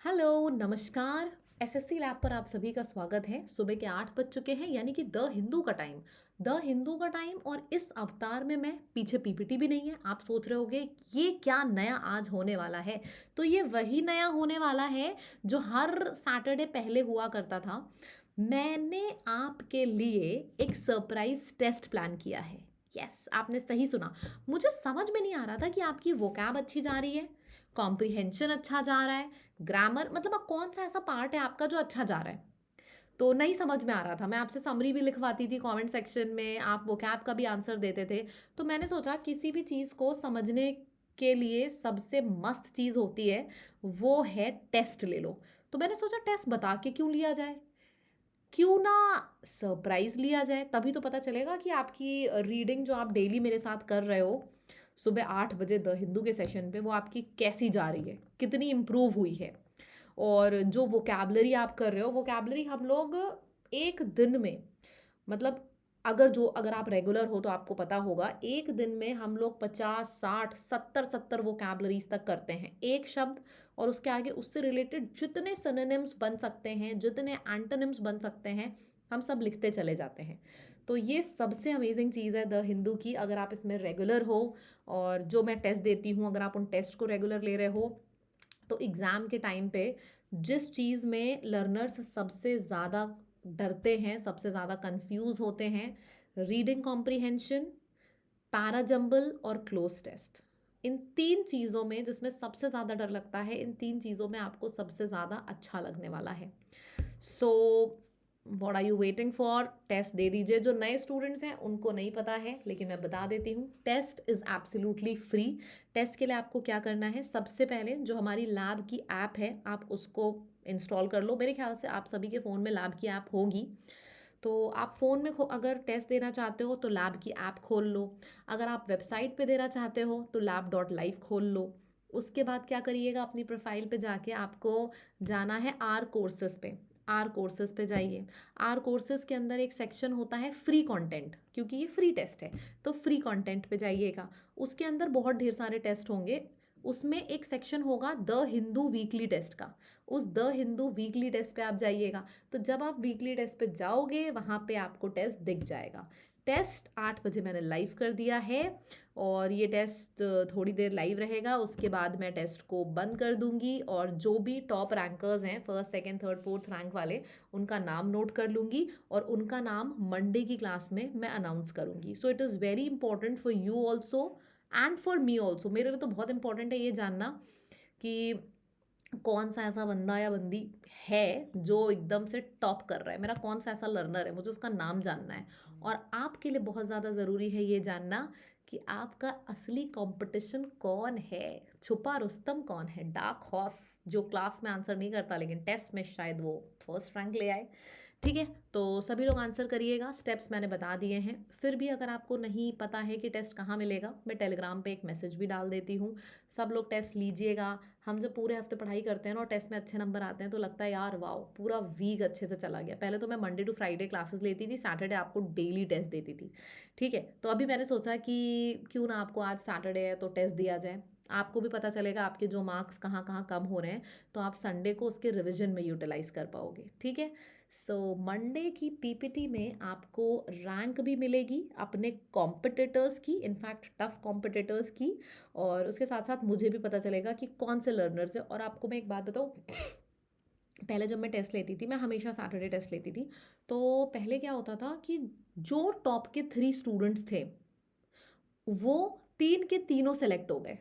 Hello, नमस्कार। SSC lab पर आप सभी का स्वागत है। सुबह के 8 बज चुके हैं यानी कि द हिंदू का टाइम। द हिंदू का टाइम और इस अवतार में मैं पीछे पीपीटी भी नहीं है। आप सोच रहे होंगे ये क्या नया आज होने वाला है। तो ये वही नया होने वाला है जो हर सैटरडे पहले हुआ करता था। मैंने आपके लिए एक सरप्राइज टेस्ट प्लान किया है। यस, आपने सही सुना। मुझे समझ में नहीं आ रहा था कि आपकी वोकैब अच्छी जा रही है, कॉम्प्रिहेंशन अच्छा जा रहा है, ग्रामर मतलब कौन सा ऐसा पार्ट है आपका जो अच्छा जा रहा है। तो नहीं समझ में आ रहा था। मैं आपसे समरी भी लिखवाती थी कमेंट सेक्शन में, आप वोकैब का भी आंसर देते थे। तो मैंने सोचा किसी भी चीज़ को समझने के लिए सबसे मस्त चीज़ होती है वो है टेस्ट ले लो। तो मैंने सोचा टेस्ट बता के क्यों लिया जाए, क्यों ना सरप्राइज लिया जाए। तभी तो पता चलेगा कि आपकी रीडिंग जो आप डेली मेरे साथ कर रहे हो सुबह 8 बजे द हिंदू के सेशन पे, वो आपकी कैसी जा रही है, कितनी इम्प्रूव हुई है। और जो वोकैबलरी आप कर रहे हो, वोकैबलरी हम लोग एक दिन में मतलब अगर आप रेगुलर हो तो आपको पता होगा, एक दिन में हम लोग 50 60 70 वोकैबलरीज तक करते हैं एक शब्द और उसके आगे उससे रिलेटेड जितने सिनोनिम्स बन सकते हैं, जितने एंटोनिम्स बन सकते हैं, हम सब लिखते चले जाते हैं। तो ये सबसे अमेजिंग चीज़ है द हिंदू की। अगर आप इसमें रेगुलर हो और जो मैं टेस्ट देती हूँ अगर आप उन टेस्ट को रेगुलर ले रहे हो, तो एग्ज़ाम के टाइम पे जिस चीज़ में लर्नर्स सबसे ज़्यादा डरते हैं, सबसे ज़्यादा कंफ्यूज होते हैं, रीडिंग कॉम्प्रिहेंशन, पैराजंबल और क्लोज टेस्ट। इन तीन चीज़ों में जिसमें सबसे ज़्यादा डर लगता है, इन तीन चीज़ों में आपको सबसे ज़्यादा अच्छा लगने वाला है। So what are you waiting for? Test दे दीजिए। जो नए स्टूडेंट्स हैं उनको नहीं पता है लेकिन मैं बता देती हूँ, test is absolutely free. Test के लिए आपको क्या करना है, सबसे पहले जो हमारी लैब की ऐप है आप उसको इंस्टॉल कर लो। मेरे ख्याल से आप सभी के फ़ोन में लैब की ऐप होगी। तो आप फ़ोन में अगर टेस्ट देना चाहते हो तो लैब की ऐप खोल लो। अगर आप वेबसाइट पे देना चाहते हो तो lab.live खोल लो। उसके बाद क्या करिएगा, अपनी प्रोफाइल पे जाके आपको जाना है आर कोर्सेज पे। आर कोर्सेज पे जाइए। आर कोर्सेज के अंदर एक सेक्शन होता है फ्री कंटेंट, क्योंकि ये फ्री टेस्ट है तो फ्री कंटेंट पे जाइएगा। उसके अंदर बहुत ढेर सारे टेस्ट होंगे। उसमें एक सेक्शन होगा द हिंदू वीकली टेस्ट का। उस द हिंदू वीकली टेस्ट पे आप जाइएगा। तो जब आप वीकली टेस्ट पे जाओगे वहाँ पे आपको टेस्ट दिख जाएगा। टेस्ट 8 बजे मैंने लाइव कर दिया है और ये टेस्ट थोड़ी देर लाइव रहेगा। उसके बाद मैं टेस्ट को बंद कर दूंगी और जो भी टॉप रैंकर्स हैं, first second third fourth rank वाले, उनका नाम नोट कर लूँगी और उनका नाम मंडे की क्लास में मैं अनाउंस करूँगी। So it is very important for you also and for me also. मेरे लिए तो बहुत इंपॉर्टेंट है ये जानना कि कौन सा ऐसा बंदा या बंदी है जो एकदम से टॉप कर रहा है, मेरा कौन सा ऐसा लर्नर है, मुझे उसका नाम जानना है। और आपके लिए बहुत ज़्यादा ज़रूरी है ये जानना कि आपका असली कंपटीशन कौन है, छुपा रुस्तम कौन है, डार्क हॉर्स जो क्लास में आंसर नहीं करता लेकिन टेस्ट में शायद वो फर्स्ट रैंक ले आए। ठीक है, तो सभी लोग आंसर करिएगा। स्टेप्स मैंने बता दिए हैं। फिर भी अगर आपको नहीं पता है कि टेस्ट कहाँ मिलेगा, मैं टेलीग्राम पे एक मैसेज भी डाल देती हूँ। सब लोग टेस्ट लीजिएगा। हम जब पूरे हफ्ते पढ़ाई करते हैं ना और टेस्ट में अच्छे नंबर आते हैं तो लगता है यार वाह, पूरा वीक अच्छे से चला गया। पहले तो मैं मंडे टू फ्राइडे क्लासेस लेती थी, सैटरडे आपको डेली टेस्ट देती थी। ठीक है, तो अभी मैंने सोचा कि क्यों ना आपको आज सैटरडे है तो टेस्ट दिया जाए। आपको भी पता चलेगा आपके जो मार्क्स कहाँ कहाँ कम हो रहे हैं, तो आप संडे को उसके रिविजन में यूटिलाइज कर पाओगे। ठीक है, सो मंडे की पीपीटी में आपको रैंक भी मिलेगी अपने कॉम्पिटिटर्स की, इनफैक्ट टफ कॉम्पिटिटर्स की। और उसके साथ साथ मुझे भी पता चलेगा कि कौन से लर्नर्स है। और आपको मैं एक बात बताऊँ, पहले जब मैं टेस्ट लेती थी, मैं हमेशा सैटरडे टेस्ट लेती थी, तो पहले क्या होता था कि जो टॉप के 3 स्टूडेंट्स थे वो तीन के तीनों सेलेक्ट हो गए।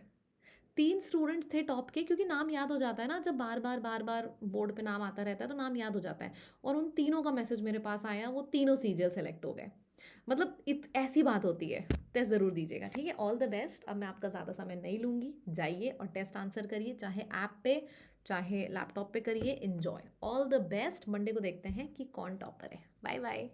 3 स्टूडेंट्स थे टॉप के, क्योंकि नाम याद हो जाता है ना, जब बार बार बोर्ड पे नाम आता रहता है तो नाम याद हो जाता है। और उन तीनों का मैसेज मेरे पास आया, वो तीनों सीजीएल सेलेक्ट हो गए। मतलब ऐसी बात होती है। टेस्ट ज़रूर दीजिएगा। ठीक है, ऑल द बेस्ट। अब मैं आपका ज़्यादा समय नहीं लूँगी, जाइए और टेस्ट आंसर करिए, चाहे ऐप पे चाहे लैपटॉप पे करिए। Enjoy, all the best. Monday को देखते हैं कि कौन टॉपर है। Bye bye.